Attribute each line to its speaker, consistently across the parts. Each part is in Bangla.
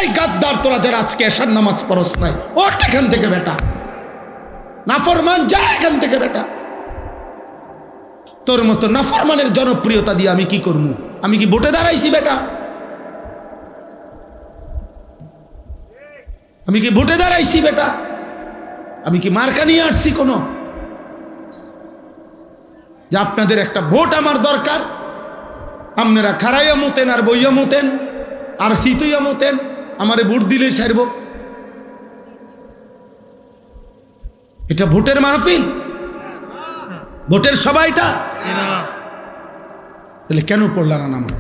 Speaker 1: এই গাদ্দার, তোরা যারা আজকে এশার নামাজ পড়স নাই, ওঠ এখান থেকে বেটা, নাফরমান, যা এখান থেকে বেটা। তোর মতো নাফরমানের জনপ্রিয়তা দিয়ে আমি কি করবো? আমি কি ভোটে দাঁড়াইছি বেটা? আমি কি ভোটে দাঁড়াইছি বেটা? আমি কি মার্কা নিয়ে আসছি কোনো? যে আপনাদের একটা ভোট আমার দরকার, আপনারা খারাইয়া মতেন আর বইয়া মতেন আর শীতইয়া মতেন, আমারে ভোট দিলে সারব? এটা ভোটের মাহফিল? ভোটের সবাইটা? তাহলে কেন পড়লা না নামাজ?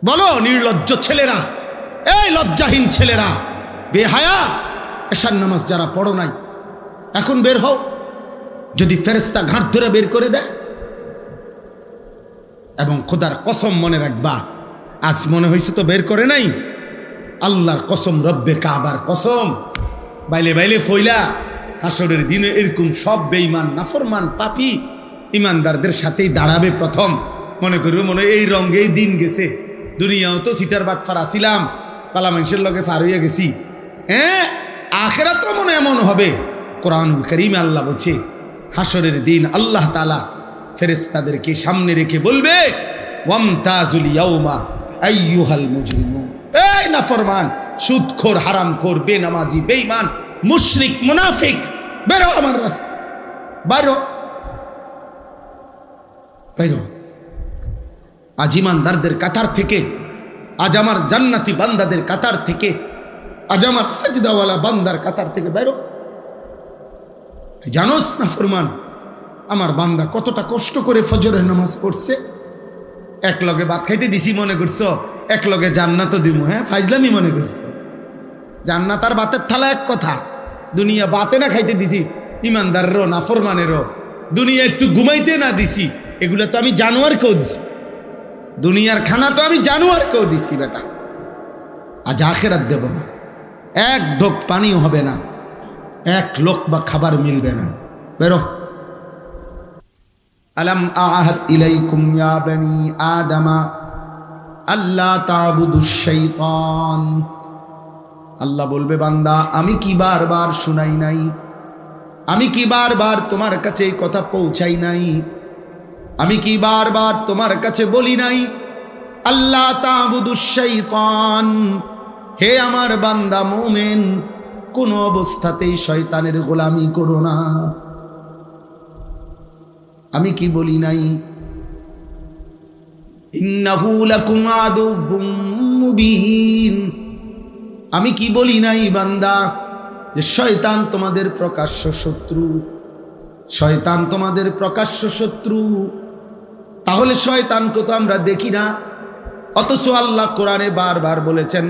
Speaker 1: বলো নির্লজ্জ ছেলেরা, এই লজ্জাহীন ছেলেরা, বেহায়া, এশার নামাজ যারা পড়ো নাই, এখন বের হও। যদি ফেরেশতা ঘাট ধরে বের করে দেয়, এবং খোদার কসম মনে রাখবা, আজ মনে হয়েছে তো বের করে নাই, আল্লাহর কসম, রব্বে কাবার কসম, বাইলে বাইলে ফইলা হাসরের দিনে এরকম সব বেঈমান, নাফরমান, পাপী ইমানদারদের সাথেই দাঁড়াবে প্রথম। মনে করবে মনে এই রঙেই দিন গেছে, দুনিয়াও তো সিটার বাটফার আসিলাম, পালা মানুষের লগে ফার হইয়া গেছি। হ্যাঁ, আখেরাত তো মনে এমন হবে। কোরআনুল কারীমে আল্লাহ বলছে, হাসরের দিন আল্লাহ তাআলা ফেরেশতাদেরকে সামনে রেখে বলবে, ওয়ামতাজুল ইয়াউমা আইয়ুহাল মুজরিমুন, এই নাফরমান, সুদখোর, হারামখোর, বেনামাজি, বেঈমান, মুশরিক, মুনাফিক, বেরো আমার রাস্তা, বাইরো বাইরো। আজ ইমানদারদের কাতার থেকে, আজ আমার জান্নাতি বান্দাদের কাতার থেকে, আজ আমার সাজদাওয়ালা বান্দার কাতার থেকে বাইরো। জানোস না ফরমান, আমার বান্দা কতটা কষ্ট করে ফজরের নামাজ পড়ছে। এক লগে ভাত খাইতে দিছি মনে করছো এক লগে জান্নাতও দিব? হ্যাঁ, ফাইজলামি মনে করছো? জান্নাত আর বাতের থালা এক কথা। দুনিয়া বাতে না খাইতে দিছি ইমানদারেরও নাফরমানেরও, দুনিয়া একটু ঘুমাইতে না দিছি, এগুলো তো আমি জানোয়ারকেও দিছি। দুনিয়ার খানা তো আমি জানোয়ারকেও দিছি বেটা। আজ আখেরাত দেব না, এক ঢোক পানিও হবে না, এক লোকমা খাবার মিলবে না। বেরো। আলাম আহাদ ইলাইকুম ইয়া বনি আদমা আল্লা তা'বুদুশ শাইতান। আল্লাহ বলবে, বান্দা আমি কি বারবার শুনাই নাই? আমি কি বারবার তোমার কাছে এই কথা পৌঁছাই নাই? আমি কি বারবার তোমার কাছে বলি নাই আল্লাহ তা'বুদুশ শাইতান? হে আমার বান্দা মুমিন, কোন অবস্থাতেই শয়তানের গোলামি করো না। আমি কি বলি নাই? ইন্নাহু লাকুম আদুউম মুবিন। আমি কি বলি নাই বান্দা যে শয়তান তোমাদের প্রকাশ্য শত্রু? শয়তান তোমাদের প্রকাশ্য শত্রু। তাহলে শয়তানকে তো আমরা দেখি না, অথচ আল্লাহ কোরআনে বারবার বলেছেন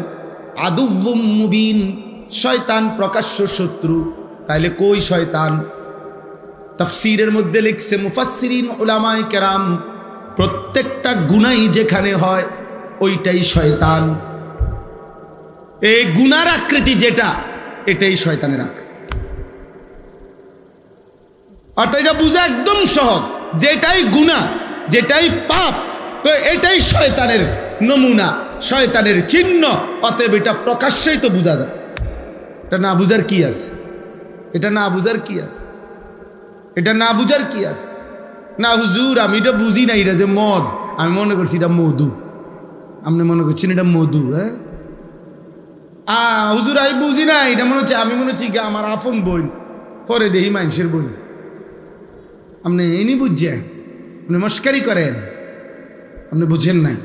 Speaker 1: আদুউম মুবিন, শয়তান প্রকাশ্য শত্রু। তাইলে কই শয়তান? তাফসীরের মধ্যে লিখছে মুফাসসিরিন উলামায়ে কেরাম, প্রত্যেকটা গুনাহ যেখানে হয় ওইটাই শয়তান। এই গুনার আকৃতি যেটা, এটাই শয়তানের আকৃতি। অর্থাৎ এটা বোঝা একদম সহজ, যেটাই গুনাহ, যেটাই পাপ, তো এটাই শয়তানের নমুনা, শয়তানের চিহ্ন। অতএব এটা প্রকাশ্যেই তো বোঝা যায়। এটা না বুঝার কি আছে? এটা না বুঝার কি আছে? এটা না বুঝার কি আছে? না হুজুর আমি এটা বুঝি না, এটা যে মদ, আমি মনে করছি এটা মধু। আপনি মনে করছেন এটা মধু? হ্যাঁ হুজুর আমি বুঝি না, এটা মনে হচ্ছে, আমি মনে হচ্ছি আমার আপন বোন, পরে দেখি মানুষের বোন। আপনি এনি বুঝছেন, আপনি মস্কারি করেন, আপনি বুঝেন নাই,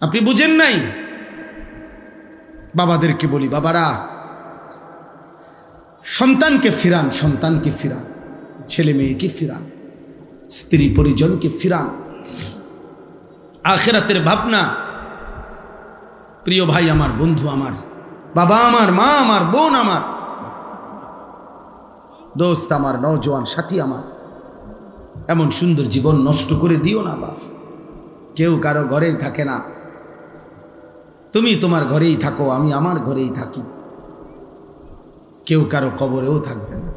Speaker 1: আপনি বুঝেন নাই। বাবাদেরকে বলি, বাবারা সন্তানকে ফিরান, সন্তানকে ফিরান, ছেলে মেয়েকে ফিরান, স্ত্রী পরিজনকে ফিরান। আখিরাতের ভাবনা। প্রিয় ভাই আমার, বন্ধু আমার, বাবা আমার, মা আমার, বোন আমার, দোস্ত আমার, নওজোয়ান সাথী আমার, এমন সুন্দর জীবন নষ্ট করে দিও না বাপ। কেউ কারো ঘরেই থাকে না, তুমি তোমার ঘরেই থাকো, আমি আমার ঘরেই থাকি। কেউ কারো কবরেও থাকবে না।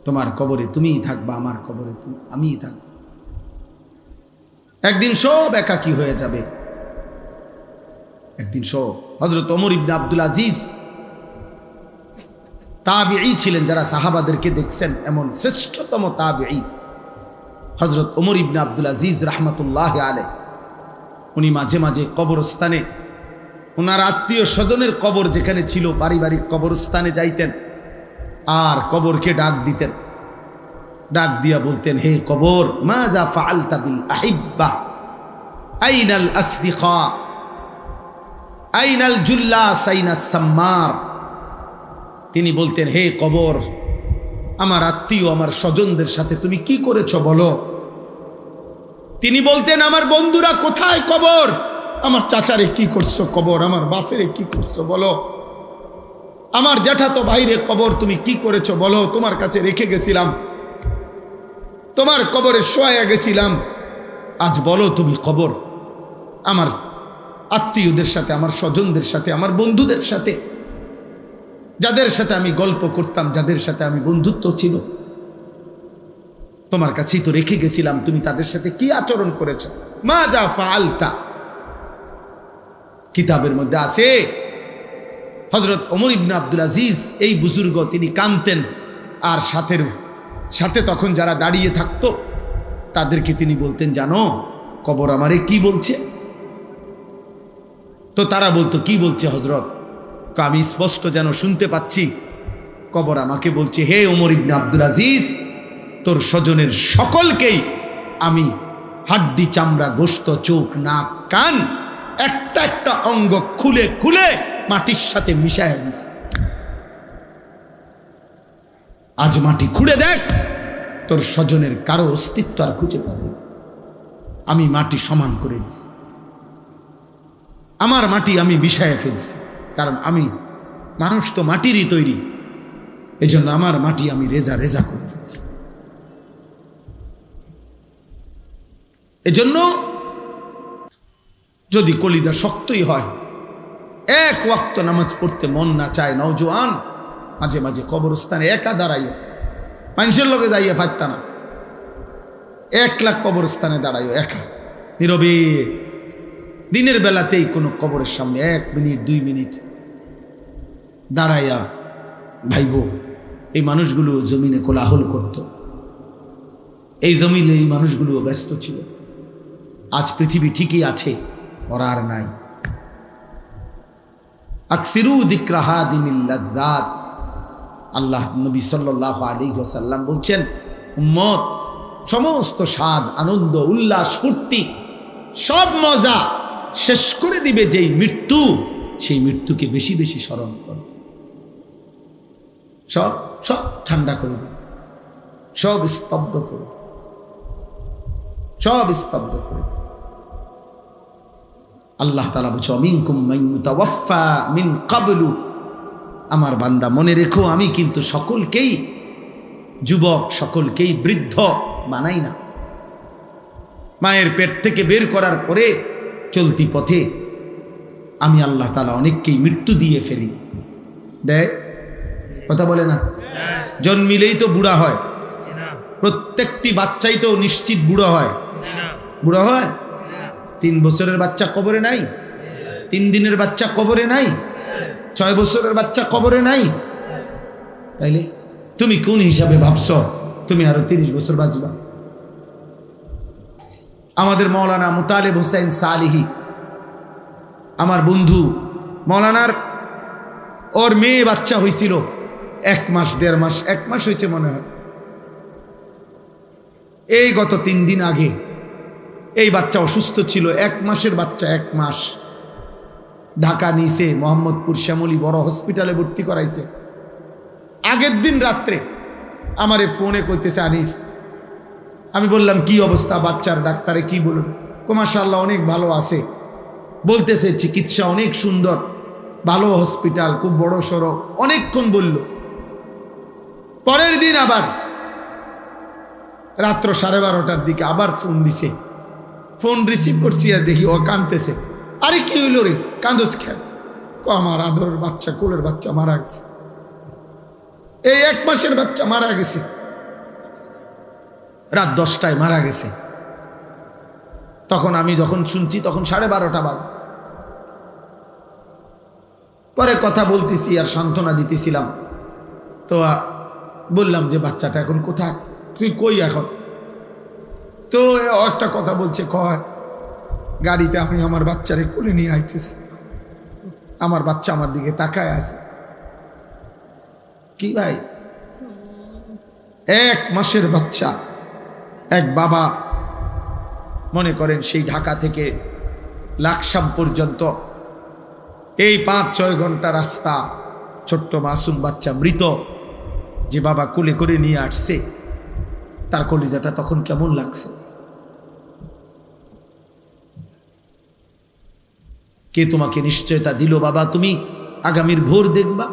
Speaker 1: তোমার কবরে তুমিই থাকবা, আমার কবরে আমিই থাকবো। একদিন সব একাকী হয়ে যাবে, একদিন সব। হযরত ওমর ইবনে আব্দুল আজিজ তাবিঈ ছিলেন, যারা সাহাবাদেরকে দেখছেন এমন শ্রেষ্ঠতম তাবিঈ হযরত ওমর ইবনে আব্দুল আজিজ রাহমাতুল্লাহি আলাইহি। উনি মাঝে মাঝে কবরস্থানে, ওনার আত্মীয় স্বজনের কবর যেখানে ছিল পারিবারিক কবরস্থানে যাইতেন আর কবরকে ডাক দিতেন। ডাক দিয়া বলতেন, হে কবর, মাযা ফাআলতা বিল আহিব্বা, আইনাল আসদিকা, আইনাল জুল্লাস, আইনাস সাম্মার। তিনি বলতেন, হে কবর, আমার আত্মীয় আমার স্বজনদের সাথে তুমি কি করেছো বলো। তিনি বলতেন, আমার বন্ধুরা কোথায় কবর, আমার চাচারে কি করছো কবর, আমার বাপেরে কি করছো বলো, আমার জ্যাঠাতো ভাইরে কবর তুমি কি করেছো বলো, তোমার কাছে রেখে গেছিলাম, তোমার কবরে শোয়া গেছিলাম, আজ বলো তুমি কবর। আমার আত্মীয়দের সাথে, আমার স্বজনদের সাথে, আমার বন্ধুদের সাথে, যাদের সাথে আমি গল্প করতাম, যাদের সাথে আমি বন্ধুত্ব ছিল, তোমার কাছেই তো রেখে গেছিলাম, তুমি তাদের সাথে কি আচরণ করেছ, মাযা ফাআলতা। কিতাবের মধ্যে আছে হযরত ওমর ইবনে আব্দুল আজিজ এই বুজুর্গ তিনি কাঁদতেন, আর সাথে তখন যারা দাঁড়িয়ে থাকতো তাদেরকে তিনি বলতেন, জানো কবর আমারে কি বলছে। তো তারা বলতো, কি বলছে হযরত? আমি স্পষ্ট যেন শুনতে পাচ্ছি, কবর আমাকে বলছে, হে ওমর ইবনে আব্দুল আজিজ, তোর স্বজনের সকলকেই আমি হাড্ডি চামড়া গোশত চোখ নাক কান একটা একটা অঙ্গ খুলে খুলে মাটির সাথে মিশায় দিছি। আজ মাটি খুঁড়ে দেখ, তোর স্বজনের কারো অস্তিত্ব আর খুঁজে পাবে না। আমি মাটি সমান করে দিছি, আমার মাটি আমি মিশায় ফেলছি, কারণ আমি মানুষ তো মাটিরই তৈরি, এজন্য আমার মাটি আমি রেজা রেজা করে ফেলছি। এজন্য যদি কলিজা শক্তই হয়, এক ওয়াক্ত নামাজ পড়তে মন না চায়, নওজোয়ান মাঝে মাঝে কবরস্থানে একা দাঁড়াইও, মানুষের লোকে যাইয়া পারতা না, একলা কবরস্থানে দাঁড়াইও একা নীরবে, দিনের বেলাতেই কোনো কবরের সামনে 1 মিনিট 2 মিনিট দাঁড়াইয়া ভাইবো, এই মানুষগুলো জমিনে কোলাহল করত, এই জমিনে এই মানুষগুলো ব্যস্ত ছিল। আজ পৃথিবী ঠিকই আছে, ওরা আর নাই। আকসিরু যিকরা হাদিমিল লাযযাত, আল্লাহ নবী সাল্লাল্লাহু আলাইহি ওয়াসাল্লাম বলছেন, উম্মত সমস্ত স্বাদ আনন্দ উল্লাস ফুর্তি সব মজা শেষ করে দিবে যেই মৃত্যু, সেই মৃত্যুকে বেশি বেশি স্মরণ করো। সব সব ঠান্ডা করে দিবে, সব স্তব্ধ করে দিবে, সব স্তব্ধ করে দিবে। আল্লাহ তাআলা বলছে, মিনকুম মান ইউতাওয়াফা মিন ক্বাবলু, আমার বান্দা মনে রেখো, আমি কিন্তু সকলকেই যুবক, সকলকেই বৃদ্ধ বানাই না। মায়ের পেট থেকে বের করার পরে চলতি পথে আমি আল্লাহ তাআলা অনেককেই মৃত্যু দিয়ে ফেলি। দেয় কথা বলে না, জন্মিলেই তো বুড়া হয়, প্রত্যেকটি বাচ্চাই তো নিশ্চিত বুড়ো হয়, বুড়ো হয়। 3 বছরের বাচ্চা কবরে নাই, 3 দিনের বাচ্চা কবরে নাই, 6 বছরের বাচ্চা কবরে নাই। তাইলে তুমি কোন হিসাবে ভাবছো তুমি আরো 30 বছর বাঁচবা? আমাদের মৌলানা মুতালেব হোসেন সালিহি, আমার বন্ধু, মৌলানার ওর মেয়ে বাচ্চা হয়েছিল 1 মাস 1.5 মাস, 1 মাস হয়েছে মনে হয়। এই গত 3 দিন আগে এই বাচ্চা অসুস্থ ছিল, 1 মাসের বাচ্চা, 1 মাস। ঢাকা নিয়েছে, মোহাম্মদপুর শ্যামলী বড় হসপিটালে ভর্তি করাইছে। আগের দিন রাত্রে আমারে ফোনে কইতেছে, আনিস, আমি বললাম কি অবস্থা বাচ্চার, ডাক্তারে কি বলুন? মাশাআল্লাহ অনেক ভালো আছে, বলতেছে চিকিৎসা অনেক সুন্দর, ভালো হসপিটাল, খুব বড় সড়ো, অনেকক্ষণ বলল। পরের দিন আবার রাত্র 12:30টার দিকে আবার ফোন দিছে, ফোন রিসিভ করছি আর দেখি ও কাঁদতেছে। আরে কি হইল রে, কান্দোস খেল? আমার আদরের বাচ্চা, কোলের বাচ্চা মারা গেছে, এই 1 মাসের বাচ্চা মারা গেছে, রাত 10টায় মারা গেছে। তখন আমি যখন শুনছি তখন 12:30 বাজে। পরে কথা বলতেছি আর সান্ত্বনা দিতেছিলাম, তো বললাম যে বাচ্চাটা এখন কোথায়, তুই কই এখন? তো একটা কথা বলছে, কয় গাড়িতে আমি আমার বাচ্চারে কোলে নিয়ে আইতেছি, আমার বাচ্চা আমার দিকে তাকায় আছে। কি ভাই, 1 মাসের বাচ্চা, এক বাবা মনে করেন সেই ঢাকা থেকে লাকসাম পর্যন্ত এই 5-6 ঘন্টা রাস্তা, ছোট্ট মাসুম বাচ্চা মৃত, যে বাবা কোলে করে নিয়ে আসছে, তার কলিজাটা তখন কেমন লাগছে? কে তোমাকে নিশ্চয়তা দিল বাবা তুমি আগামীর ভোর দেখবা?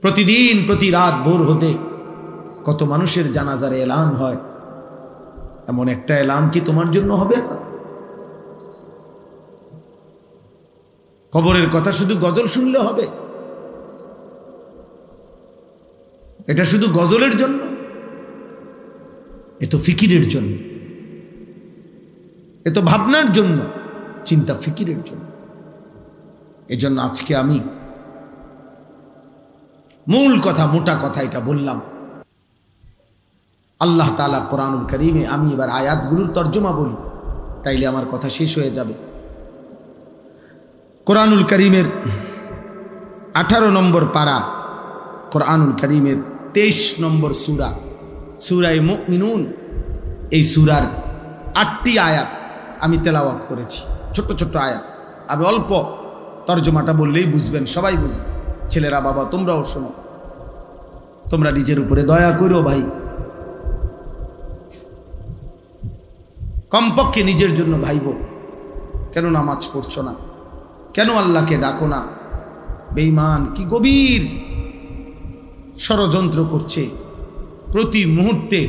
Speaker 1: প্রতিদিন প্রতি রাত ভোর হতে কত মানুষের জানাজার এলান হয়, এমন একটা এলান কি তোমার জন্য হবে না? কবরের কথা শুধু গজল শুনলে হবে? এটা শুধু গজলের জন্য? এ তো ফিকিরের জন্য, এ তো ভাবনার জন্য, চিন্তা ফিকিরের জন্য। এজন্য আজকে আমি মূল কথা, মোটা কথা এটা বললাম। আল্লাহ তাআলা কোরআনুল কারীমে, আমি এবার আয়াতগুলোর তর্জমা বলি, তাইলে আমার কথা শেষ হয়ে যাবে। কোরআনুল কারীমের 18 নম্বর পারা, কোরআনুল কারীমের 23 নম্বর সূরা, সূরায়ে মুমিনুন। এই সূরার 8টি আয়াত আমি তেলাওয়াত করেছি, ছোট্ট ছোট্ট আয়াত। আমি অল্প তর্জমাটা বললেই বুঝবেন, সবাই বুঝবে। ছেলেরা, বাবা, তোমরাও শোনো, তোমরা নিজের উপরে দয়া করো ভাই, কমপক্ষে নিজের জন্য ভাইবো। কেন নামাজ পড়ছো না? কেন আল্লাহকে ডাকো না? বেঈমান কি গভীর ষড়যন্ত্র করছে প্রতি মুহূর্তে।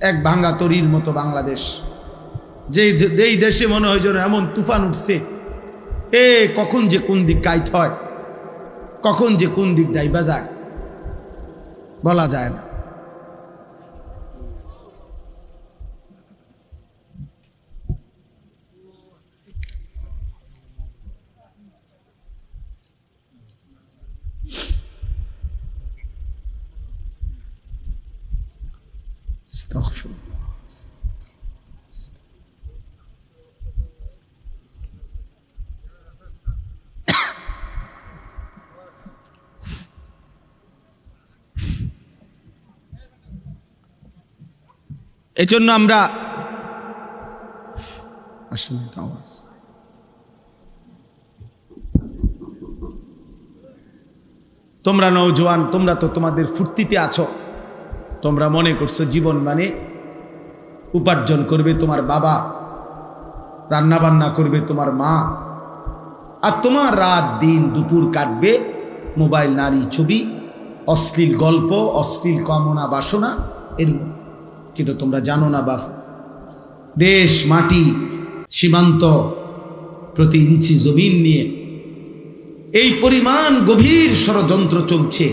Speaker 1: এক ভাঙা তরির মতো বাংলাদেশ, যেই দেশে মনে হয় যেন এমন তুফান উঠছে, কখন যে কোন দিক কাইট হয়, কখন যে কোন দিক ডাইবা যায় বলা যায় না। এজন্য আমরা আসলে আওয়াজ, তোমরা নওজোয়ান, তোমরা তো তোমাদের ফুর্তিতে আছো। তোমরা মনে করছো জীবন মানে উপার্জন করবে তোমার বাবা, রান্না বান্না করবে তোমার মা, আর তোমার রাত দিন দুপুর কাটবে মোবাইল, নারী, ছবি, অশ্লীল গল্প, অশ্লীল কামনা বাসনা এর মধ্যে। কিন্তু তোমরা জানো না বাপ, দেশ, মাটি, সীমান্ত, প্রতি ইঞ্চি জমিন নিয়ে এই পরিমাণ গভীর ষড়যন্ত্র চলছে।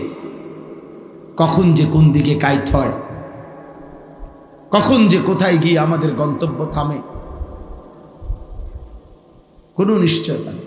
Speaker 1: কখন যে কোন দিকে কাইত হয়, কখন যে কোথায় গিয়ে আমাদের গন্তব্য থামে, কোনো নিশ্চয়তা নেই।